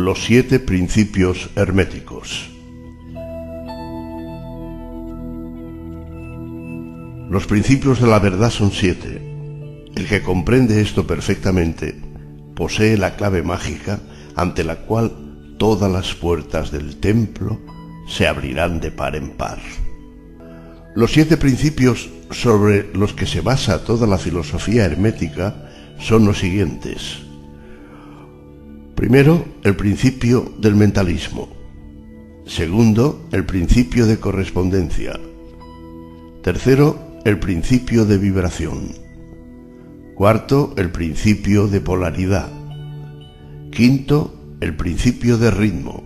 Los 7 principios herméticos. Los principios de la verdad son 7. El que comprende esto perfectamente posee la clave mágica ante la cual todas las puertas del templo se abrirán de par en par. Los 7 principios sobre los que se basa toda la filosofía hermética son los siguientes. Primero, el principio del mentalismo. Segundo, el principio de correspondencia. Tercero, el principio de vibración. Cuarto, el principio de polaridad. Quinto, el principio de ritmo.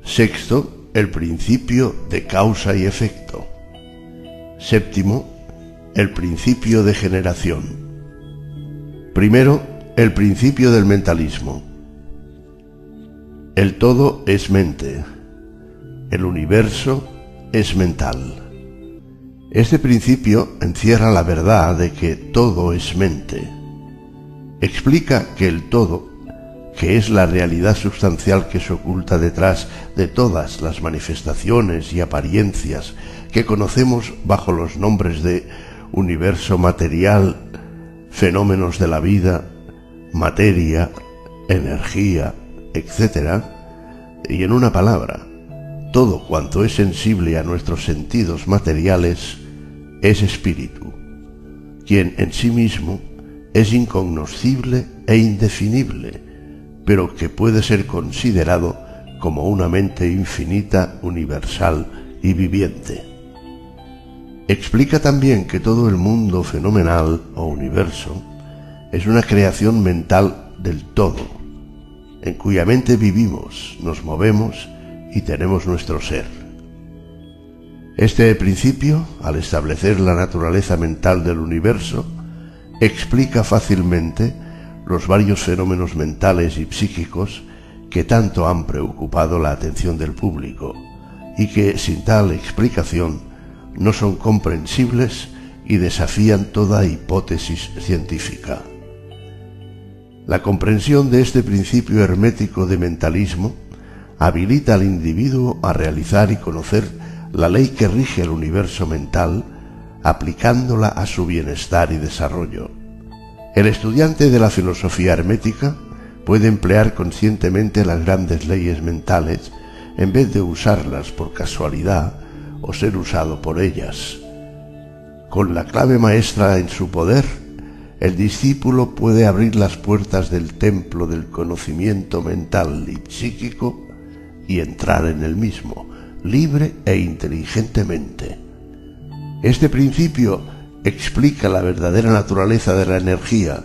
Sexto, el principio de causa y efecto. Séptimo, el principio de generación. Primero, el principio del mentalismo. El todo es mente. El universo es mental. Este principio encierra la verdad de que todo es mente. Explica que el todo, que es la realidad sustancial que se oculta detrás de todas las manifestaciones y apariencias que conocemos bajo los nombres de universo material, fenómenos de la vida, materia, energía, etc. Y en una palabra, todo cuanto es sensible a nuestros sentidos materiales es espíritu, quien en sí mismo es incognoscible e indefinible, pero que puede ser considerado como una mente infinita, universal y viviente. Explica también que todo el mundo fenomenal o universo es una creación mental del todo, en cuya mente vivimos, nos movemos y tenemos nuestro ser. Este principio, al establecer la naturaleza mental del universo, explica fácilmente los varios fenómenos mentales y psíquicos que tanto han preocupado la atención del público y que, sin tal explicación, no son comprensibles y desafían toda hipótesis científica. La comprensión de este principio hermético de mentalismo habilita al individuo a realizar y conocer la ley que rige el universo mental, aplicándola a su bienestar y desarrollo. El estudiante de la filosofía hermética puede emplear conscientemente las grandes leyes mentales en vez de usarlas por casualidad o ser usado por ellas. Con la clave maestra en su poder, el discípulo puede abrir las puertas del templo del conocimiento mental y psíquico y entrar en el mismo, libre e inteligentemente. Este principio explica la verdadera naturaleza de la energía,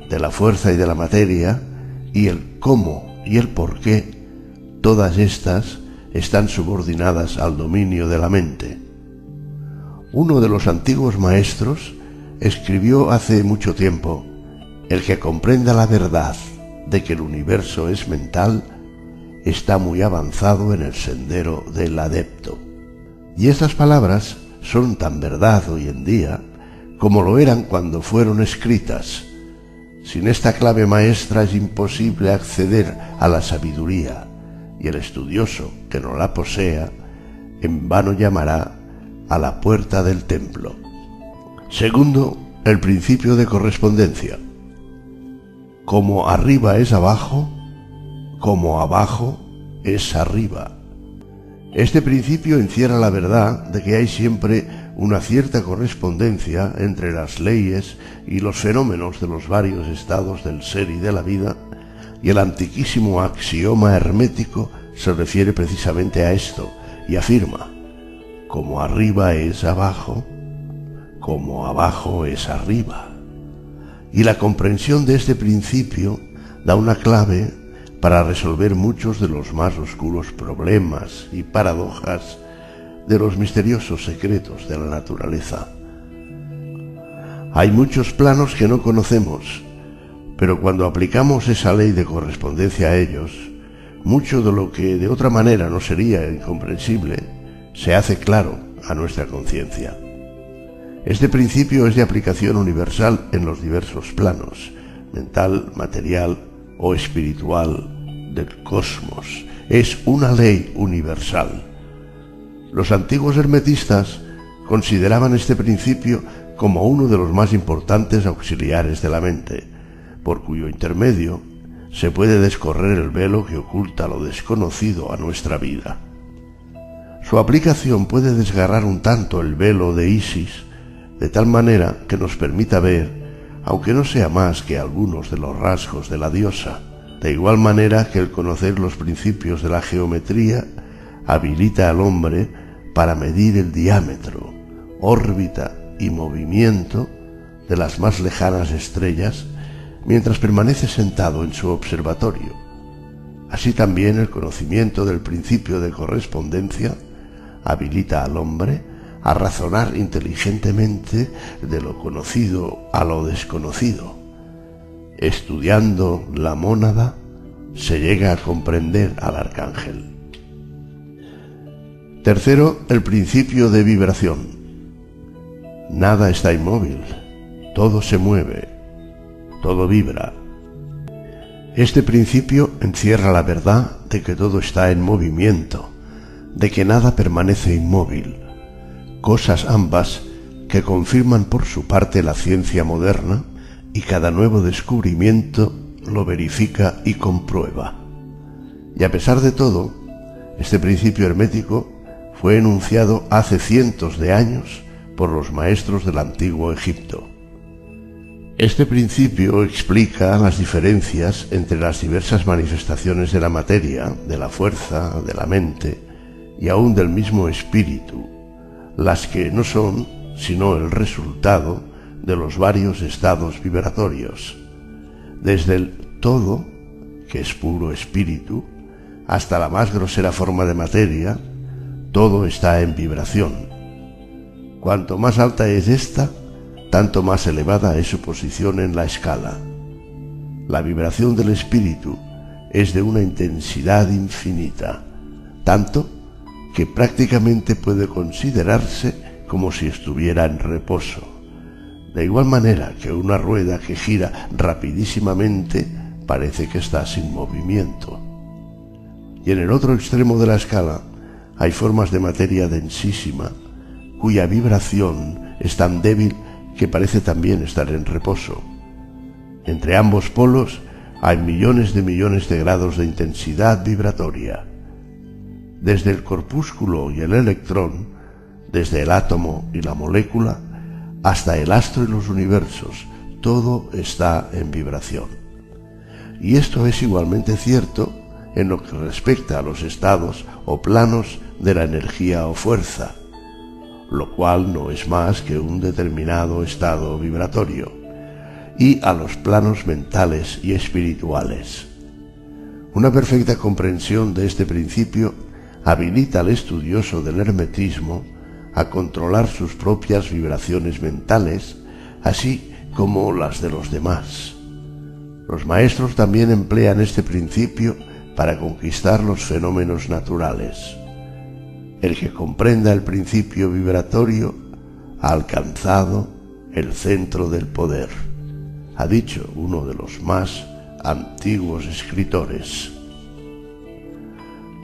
de la fuerza y de la materia, y el cómo y el por qué todas estas están subordinadas al dominio de la mente. Uno de los antiguos maestros escribió hace mucho tiempo: el que comprenda la verdad de que el universo es mental está muy avanzado en el sendero del adepto. Y estas palabras son tan verdad hoy en día como lo eran cuando fueron escritas. Sin esta clave maestra es imposible acceder a la sabiduría, y el estudioso que no la posea en vano llamará a la puerta del templo. Segundo, el principio de correspondencia. Como arriba es abajo, como abajo es arriba. Este principio encierra la verdad de que hay siempre una cierta correspondencia entre las leyes y los fenómenos de los varios estados del ser y de la vida, y el antiquísimo axioma hermético se refiere precisamente a esto y afirma: como arriba es abajo, como abajo es arriba. Y la comprensión de este principio da una clave para resolver muchos de los más oscuros problemas y paradojas de los misteriosos secretos de la naturaleza. Hay muchos planos que no conocemos, pero cuando aplicamos esa ley de correspondencia a ellos, mucho de lo que de otra manera no sería incomprensible se hace claro a nuestra conciencia. Este principio es de aplicación universal en los diversos planos, mental, material o espiritual, del cosmos, es una ley universal. Los antiguos hermetistas consideraban este principio como uno de los más importantes auxiliares de la mente, por cuyo intermedio se puede descorrer el velo que oculta lo desconocido a nuestra vida. Su aplicación puede desgarrar un tanto el velo de Isis, de tal manera que nos permita ver, aunque no sea más que algunos de los rasgos de la diosa, de igual manera que el conocer los principios de la geometría habilita al hombre para medir el diámetro, órbita y movimiento de las más lejanas estrellas mientras permanece sentado en su observatorio. Así también el conocimiento del principio de correspondencia habilita al hombre a razonar inteligentemente de lo conocido a lo desconocido. Estudiando la mónada se llega a comprender al arcángel. Tercero, el principio de vibración. Nada está inmóvil, todo se mueve, todo vibra. Este principio encierra la verdad de que todo está en movimiento, de que nada permanece inmóvil, cosas ambas que confirman por su parte la ciencia moderna, y cada nuevo descubrimiento lo verifica y comprueba. Y a pesar de todo, este principio hermético fue enunciado hace cientos de años por los maestros del antiguo Egipto. Este principio explica las diferencias entre las diversas manifestaciones de la materia, de la fuerza, de la mente y aún del mismo espíritu, las que no son sino el resultado de los varios estados vibratorios, desde el todo, que es puro espíritu, hasta la más grosera forma de materia. Todo está en vibración. Cuanto más alta es esta, tanto más elevada es su posición en la escala. La vibración del espíritu es de una intensidad infinita, tanto que prácticamente puede considerarse como si estuviera en reposo, de igual manera que una rueda que gira rapidísimamente parece que está sin movimiento. Y en el otro extremo de la escala hay formas de materia densísima, cuya vibración es tan débil que parece también estar en reposo. Entre ambos polos hay millones de grados de intensidad vibratoria. Desde el corpúsculo y el electrón, desde el átomo y la molécula, hasta el astro y los universos, todo está en vibración. Y esto es igualmente cierto en lo que respecta a los estados o planos de la energía o fuerza, lo cual no es más que un determinado estado vibratorio, y a los planos mentales y espirituales. Una perfecta comprensión de este principio habilita al estudioso del hermetismo a controlar sus propias vibraciones mentales, así como las de los demás. Los maestros también emplean este principio para conquistar los fenómenos naturales. El que comprenda el principio vibratorio ha alcanzado el centro del poder, ha dicho uno de los más antiguos escritores.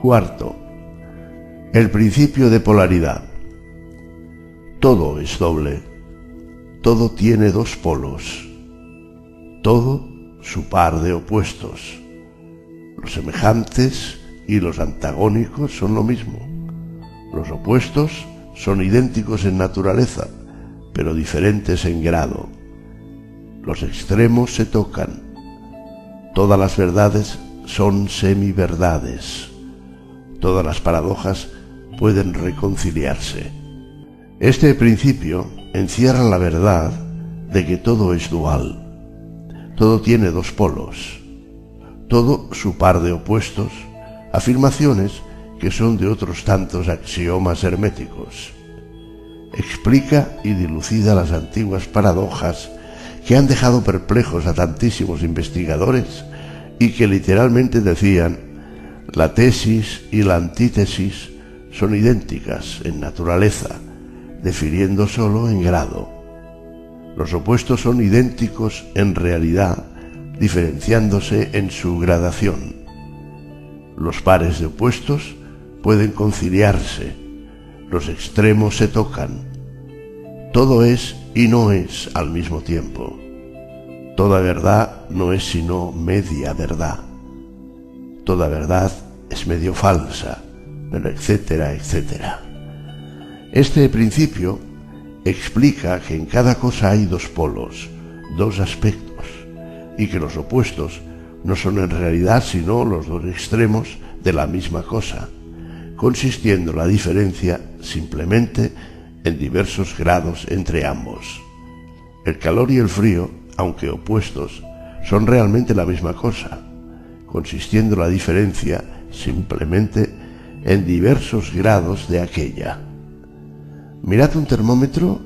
Cuarto, el principio de polaridad. Todo es doble, todo tiene dos polos, todo su par de opuestos. Los semejantes y los antagónicos son lo mismo. Los opuestos son idénticos en naturaleza, pero diferentes en grado. Los extremos se tocan. Todas las verdades son semiverdades. Todas las paradojas pueden reconciliarse. Este principio encierra la verdad de que todo es dual. Todo tiene dos polos. Todo su par de opuestos, afirmaciones que son de otros tantos axiomas herméticos. Explica y dilucida las antiguas paradojas que han dejado perplejos a tantísimos investigadores y que literalmente decían: la tesis y la antítesis son idénticas en naturaleza, difiriendo solo en grado. Los opuestos son idénticos en realidad, diferenciándose en su gradación. Los pares de opuestos pueden conciliarse, los extremos se tocan. Todo es y no es al mismo tiempo. Toda verdad no es sino media verdad. Toda verdad es medio falsa, pero etcétera, etcétera. Este principio explica que en cada cosa hay dos polos, dos aspectos, y que los opuestos no son en realidad sino los dos extremos de la misma cosa, consistiendo la diferencia simplemente en diversos grados entre ambos. El calor y el frío, aunque opuestos, son realmente la misma cosa, consistiendo la diferencia simplemente en diversos grados de aquella. Mirad un termómetro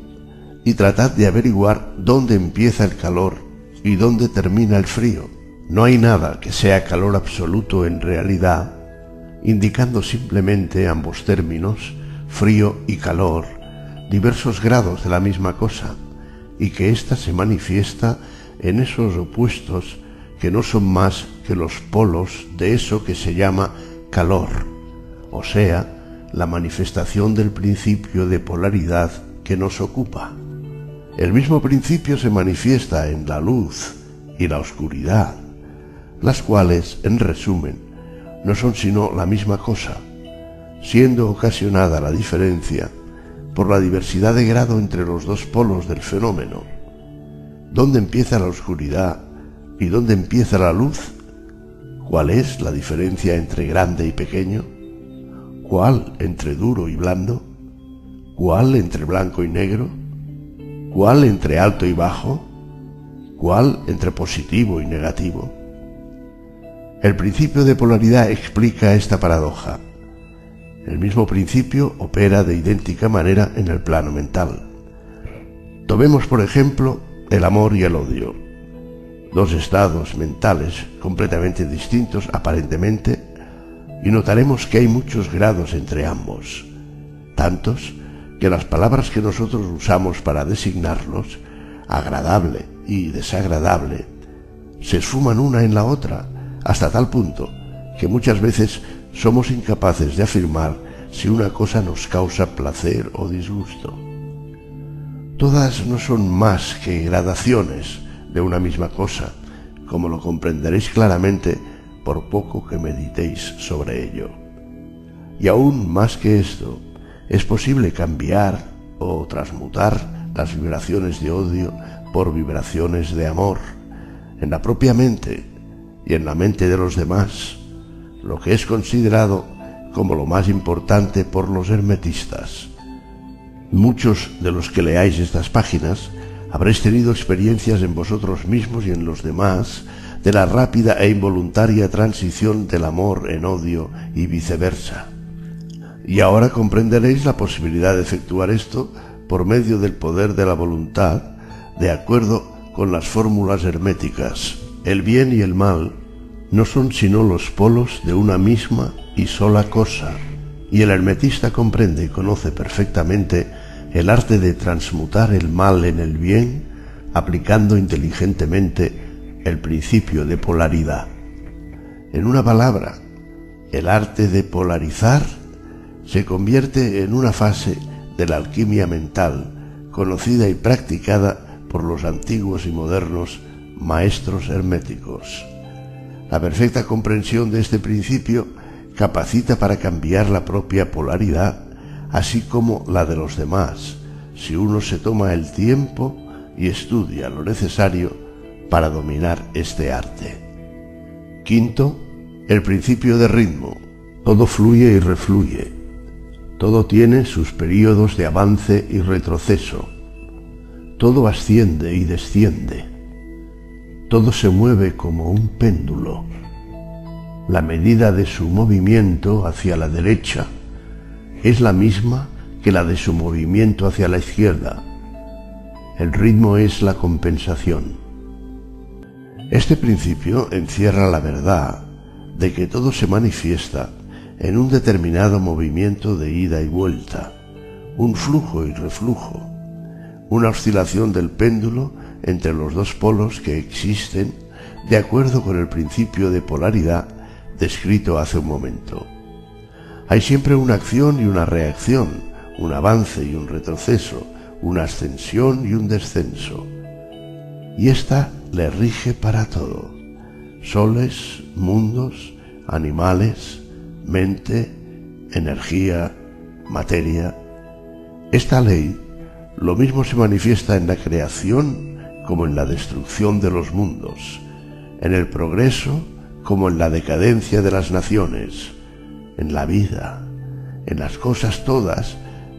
y tratad de averiguar dónde empieza el calor y dónde termina el frío. No hay nada que sea calor absoluto en realidad, indicando simplemente ambos términos, frío y calor, diversos grados de la misma cosa, y que ésta se manifiesta en esos opuestos que no son más que los polos de eso que se llama calor, o sea, la manifestación del principio de polaridad que nos ocupa. El mismo principio se manifiesta en la luz y la oscuridad, las cuales, en resumen, no son sino la misma cosa, siendo ocasionada la diferencia por la diversidad de grado entre los dos polos del fenómeno. ¿Dónde empieza la oscuridad y dónde empieza la luz? ¿Cuál es la diferencia entre grande y pequeño? ¿Cuál entre duro y blando? ¿Cuál entre blanco y negro? ¿Cuál entre alto y bajo? ¿Cuál entre positivo y negativo? El principio de polaridad explica esta paradoja. El mismo principio opera de idéntica manera en el plano mental. Tomemos, por ejemplo, el amor y el odio, dos estados mentales completamente distintos aparentemente, y notaremos que hay muchos grados entre ambos, tantos que las palabras que nosotros usamos para designarlos, agradable y desagradable, se esfuman una en la otra, hasta tal punto que muchas veces somos incapaces de afirmar si una cosa nos causa placer o disgusto. Todas no son más que gradaciones de una misma cosa, como lo comprenderéis claramente por poco que meditéis sobre ello. Y aún más que esto, es posible cambiar o transmutar las vibraciones de odio por vibraciones de amor, en la propia mente y en la mente de los demás, lo que es considerado como lo más importante por los hermetistas. Muchos de los que leáis estas páginas habréis tenido experiencias en vosotros mismos y en los demás de la rápida e involuntaria transición del amor en odio y viceversa. Y ahora comprenderéis la posibilidad de efectuar esto por medio del poder de la voluntad, de acuerdo con las fórmulas herméticas. El bien y el mal no son sino los polos de una misma y sola cosa, y el hermetista comprende y conoce perfectamente el arte de transmutar el mal en el bien, aplicando inteligentemente el principio de polaridad. En una palabra, el arte de polarizar se convierte en una fase de la alquimia mental, conocida y practicada por los antiguos y modernos maestros herméticos. La perfecta comprensión de este principio capacita para cambiar la propia polaridad, así como la de los demás, si uno se toma el tiempo y estudia lo necesario para dominar este arte. Quinto, el principio de ritmo. Todo fluye y refluye. Todo tiene sus períodos de avance y retroceso. Todo asciende y desciende. Todo se mueve como un péndulo. La medida de su movimiento hacia la derecha es la misma que la de su movimiento hacia la izquierda. El ritmo es la compensación. Este principio encierra la verdad de que todo se manifiesta en un determinado movimiento de ida y vuelta, un flujo y reflujo, una oscilación del péndulo entre los dos polos que existen de acuerdo con el principio de polaridad descrito hace un momento. Hay siempre una acción y una reacción, un avance y un retroceso, una ascensión y un descenso. Y ésta le rige para todo: soles, mundos, animales, mente, energía, materia. Esta ley lo mismo se manifiesta en la creación como en la destrucción de los mundos, en el progreso como en la decadencia de las naciones, en la vida, en las cosas todas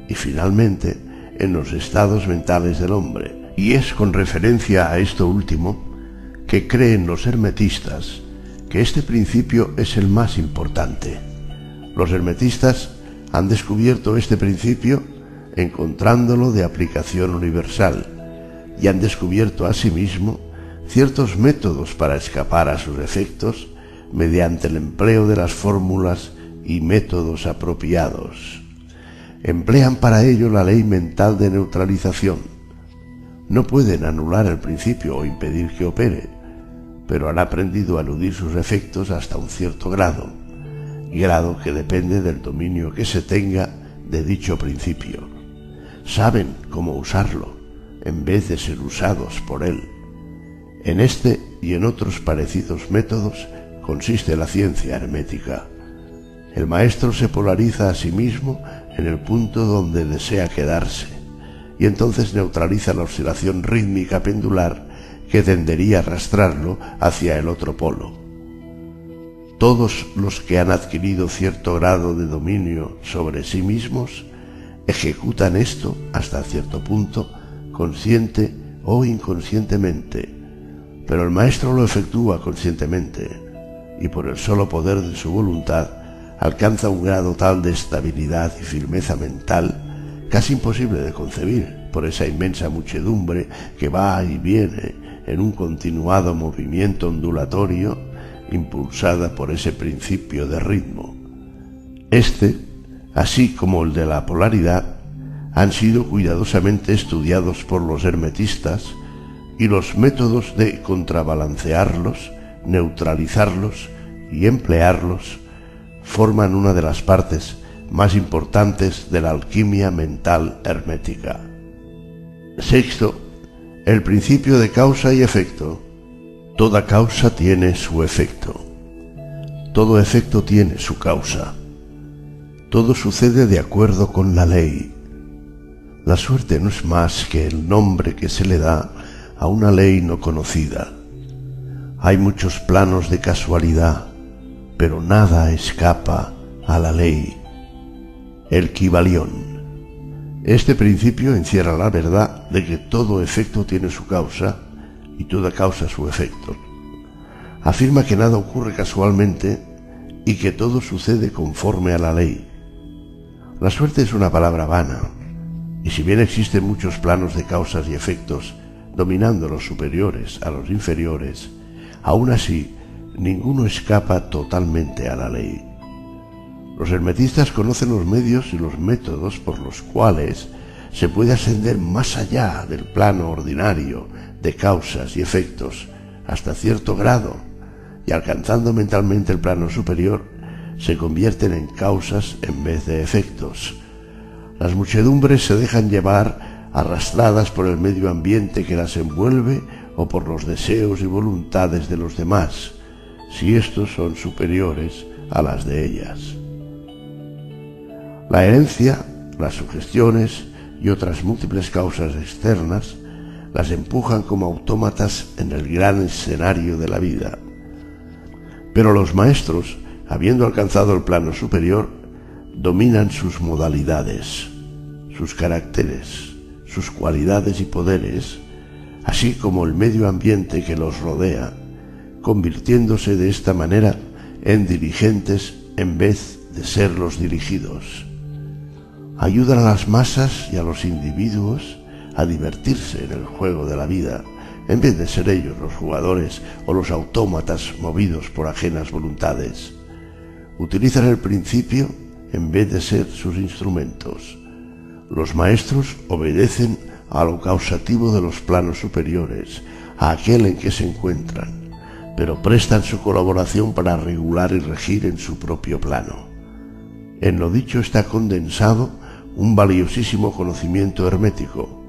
y finalmente en los estados mentales del hombre. Y es con referencia a esto último que creen los hermetistas que este principio es el más importante. Los hermetistas han descubierto este principio encontrándolo de aplicación universal y han descubierto asimismo ciertos métodos para escapar a sus efectos mediante el empleo de las fórmulas y métodos apropiados. Emplean para ello la ley mental de neutralización. No pueden anular el principio o impedir que opere, pero han aprendido a eludir sus efectos hasta un cierto grado que depende del dominio que se tenga de dicho principio. Saben cómo usarlo, en vez de ser usados por él. En este y en otros parecidos métodos consiste la ciencia hermética. El maestro se polariza a sí mismo en el punto donde desea quedarse, y entonces neutraliza la oscilación rítmica pendular que tendería a arrastrarlo hacia el otro polo. Todos los que han adquirido cierto grado de dominio sobre sí mismos ejecutan esto hasta cierto punto, consciente o inconscientemente, pero el maestro lo efectúa conscientemente y por el solo poder de su voluntad alcanza un grado tal de estabilidad y firmeza mental casi imposible de concebir por esa inmensa muchedumbre que va y viene en un continuado movimiento ondulatorio impulsada por ese principio de ritmo. Este, así como el de la polaridad, han sido cuidadosamente estudiados por los hermetistas y los métodos de contrabalancearlos, neutralizarlos y emplearlos forman una de las partes más importantes de la alquimia mental hermética. Sexto, el principio de causa y efecto. Toda causa tiene su efecto. Todo efecto tiene su causa. Todo sucede de acuerdo con la ley. La suerte no es más que el nombre que se le da a una ley no conocida. Hay muchos planos de casualidad, pero nada escapa a la ley. El Kybalión. Este principio encierra la verdad de que todo efecto tiene su causa y toda causa su efecto. Afirma que nada ocurre casualmente y que todo sucede conforme a la ley. La suerte es una palabra vana, y si bien existen muchos planos de causas y efectos dominando los superiores a los inferiores, aún así ninguno escapa totalmente a la ley. Los hermetistas conocen los medios y los métodos por los cuales se puede ascender más allá del plano ordinario de causas y efectos hasta cierto grado, y alcanzando mentalmente el plano superior, se convierten en causas en vez de efectos. Las muchedumbres se dejan llevar arrastradas por el medio ambiente que las envuelve o por los deseos y voluntades de los demás, si estos son superiores a las de ellas. La herencia, las sugestiones y otras múltiples causas externas las empujan como autómatas en el gran escenario de la vida. Pero los maestros, habiendo alcanzado el plano superior, dominan sus modalidades, sus caracteres, sus cualidades y poderes, así como el medio ambiente que los rodea, convirtiéndose de esta manera en dirigentes en vez de ser los dirigidos. Ayudan a las masas y a los individuos a divertirse en el juego de la vida, en vez de ser ellos los jugadores o los autómatas movidos por ajenas voluntades. Utilizan el principio en vez de ser sus instrumentos. Los maestros obedecen a lo causativo de los planos superiores, a aquel en que se encuentran, pero prestan su colaboración para regular y regir en su propio plano. En lo dicho está condensado un valiosísimo conocimiento hermético,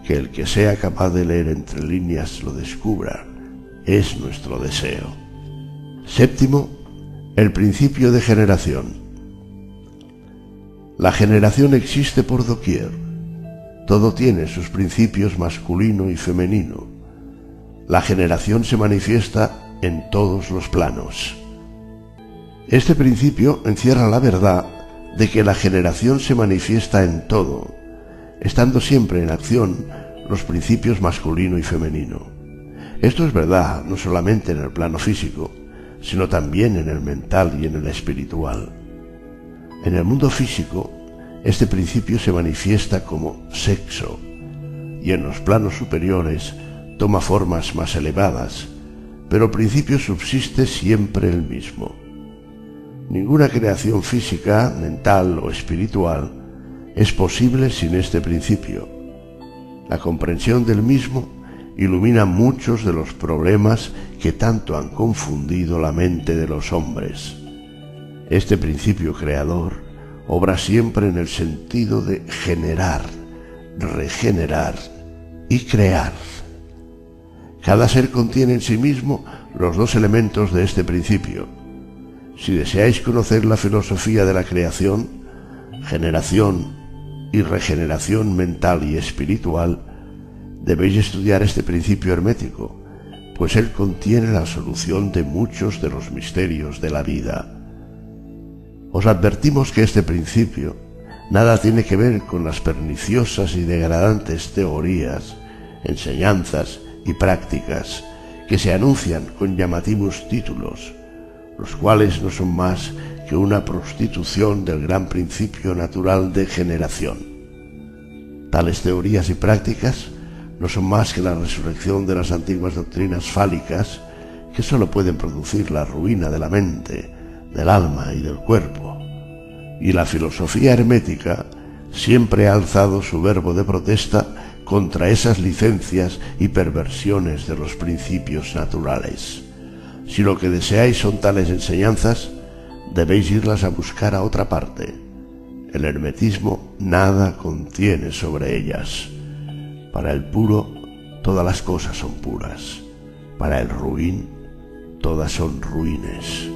que el que sea capaz de leer entre líneas lo descubra, es nuestro deseo. Séptimo, el principio de generación. La generación existe por doquier. Todo tiene sus principios masculino y femenino. La generación se manifiesta en todos los planos. Este principio encierra la verdad de que la generación se manifiesta en todo, estando siempre en acción los principios masculino y femenino. Esto es verdad no solamente en el plano físico, sino también en el mental y en el espiritual. En el mundo físico, este principio se manifiesta como sexo, y en los planos superiores toma formas más elevadas, pero el principio subsiste siempre el mismo. Ninguna creación física, mental o espiritual es posible sin este principio. La comprensión del mismo ilumina muchos de los problemas que tanto han confundido la mente de los hombres. Este principio creador obra siempre en el sentido de generar, regenerar y crear. Cada ser contiene en sí mismo los dos elementos de este principio. Si deseáis conocer la filosofía de la creación, generación y regeneración mental y espiritual, debéis estudiar este principio hermético, pues él contiene la solución de muchos de los misterios de la vida. Os advertimos que este principio nada tiene que ver con las perniciosas y degradantes teorías, enseñanzas y prácticas que se anuncian con llamativos títulos, los cuales no son más que una prostitución del gran principio natural de generación. Tales teorías y prácticas no son más que la resurrección de las antiguas doctrinas fálicas que sólo pueden producir la ruina de la mente, del alma y del cuerpo. Y la filosofía hermética siempre ha alzado su verbo de protesta contra esas licencias y perversiones de los principios naturales. Si lo que deseáis son tales enseñanzas, debéis irlas a buscar a otra parte. El hermetismo nada contiene sobre ellas. Para el puro, todas las cosas son puras. Para el ruin, todas son ruines.